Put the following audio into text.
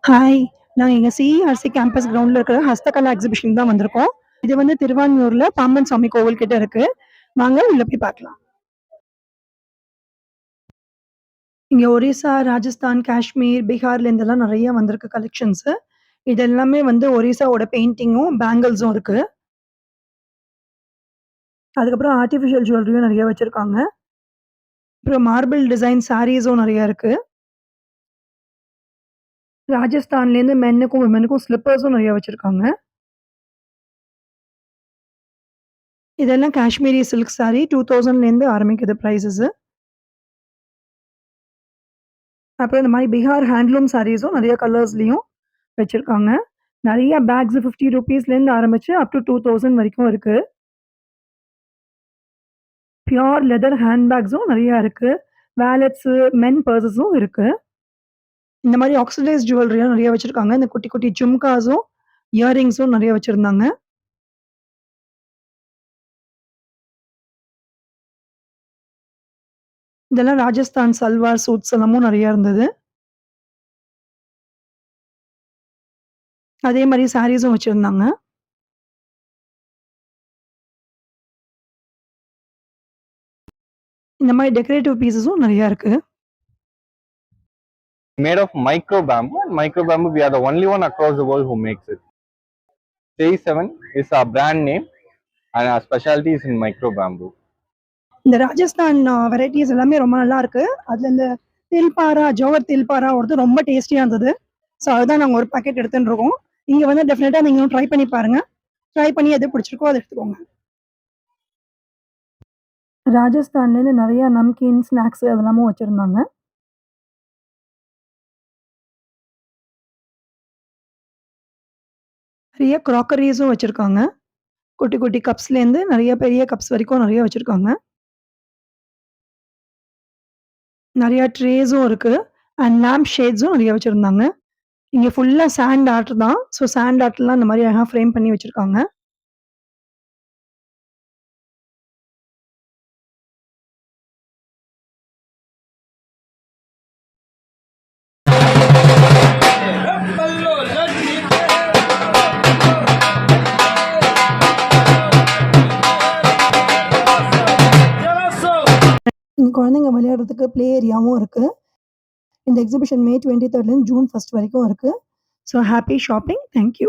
Hi. நாங்க எங்க சிஇஆர்சி campus கிரவுண்ட்ல இருக்கிற ஹஸ்தகலா எக்ஸிபிஷன் தான் வந்திருக்கோம். இது வந்து திருவான்மியூர்ல பாம்பன் சாமி கோவில் கிட்ட இருக்கு. வாங்க உள்ள போய் பார்க்கலாம். இங்க ஒரிஸ்சா, ராஜஸ்தான், காஷ்மீர், பீகார்ல இருந்தெல்லாம் நெறைய வந்திருக்கு கலெக்ஷன்ஸு. இது எல்லாமே வந்து ஒரிஸ்சாவோட பெயிண்டிங்கும், பேங்கிள்ஸும் இருக்கு. அதுக்கப்புறம் ஆர்டிஃபிஷியல் ஜுவல்லரியும் நெறைய வச்சிருக்காங்க. அப்புறம் மார்பிள் டிசைன் சாரீஸும் நெறைய இருக்கு. ராஜஸ்தான்லேருந்து மென்னுக்கும், விமென்னுக்கும் ஸ்லிப்பர்ஸும் நெறைய வச்சிருக்காங்க. இதெல்லாம் காஷ்மீரி சில்க் சாரி 2000லேருந்து ஆரம்பிக்குது பிரைஸஸு. அப்புறம் இந்த மாரி பீகார் ஹேண்ட்லூம் சாரீஸும் நெறைய கலர்ஸ்லயும் வச்சிருக்காங்க. நெறைய பேக்ஸ் ₹50லேருந்து ஆரம்பிச்சு அப் டூ 2000 வரைக்கும் இருக்கு. பியூர் லெதர் ஹேண்ட் பேக்ஸும் நெறைய இருக்கு. வாலெட்ஸு, மென் பர்ஸஸும் இருக்கு. இந்த மாரி ஆக்ஸிடைஸ் ஜுவல்லரியும் நெறைய வச்சிருக்காங்க. இந்த குட்டி, குட்டி ஜும்காஸும், இயரிங்ஸும் நெறைய வச்சிருந்தாங்க. இதெல்லாம் ராஜஸ்தான் சல்வார் சூட்ஸ் எல்லாமும் நெறைய இருந்தது. அதே மாரி சாரீஸும் வச்சிருந்தாங்க. இந்த மாரி டெக்கரேட்டிவ் பீஸஸும் நெறைய இருக்கு. Made of micro bamboo, and micro bamboo we are the only one across the world who makes it. J7 is our brand name and our specialty is in micro bamboo. இந்த Rajasthan varieties எல்லாமே ரொம்ப நல்லா இருக்கு. அதுல இந்த தில்பாரா, ஜோவர் தில்பாராவோடது ரொம்ப டேஸ்டியா இருந்தது. ஸோ அதுதான் நாங்க ஒரு பாக்கெட் எடுத்துட்டு இருக்கோம். இங்க வந்து டெஃபினட்டா நீங்களும் ட்ரை பண்ணி பாருங்க. ட்ரை பண்ணி எது பிடிச்சிருக்கோ அத எடுத்துக்கோங்க. ராஜஸ்தான்லேருந்து நெறைய நம்கீன், ஸ்நாக்ஸ் அதெல்லாமும் வச்சிருந்தாங்க. நெறைய க்ராக்கரீஸும் வச்சிருக்காங்க. குட்டி, குட்டி கப்ஸ்லேருந்து நெறைய பெரிய கப்ஸ் வரைக்கும் நெறைய வச்சிருக்காங்க. நெறைய ட்ரேஸும் இருக்கு. அண்ட் லேம்ப் ஷேட்ஸும் நெறைய வச்சிருந்தாங்க. இங்க ஃபுல்லா சாண்ட் ஆர்ட் தான். ஸோ சாண்ட் ஆர்ட்லாம் இந்த மாரி அழகா ஃப்ரேம் பண்ணி வச்சிருக்காங்க. இங்க குழந்தைங்க விளையாடுறதுக்கு ப்ளே ஏரியாவும் இருக்கு. இந்த எக்ஸிபிஷன் மே 23லேருந்து ஜூன் 1 வரைக்கும் இருக்கு. So happy shopping. Thank you.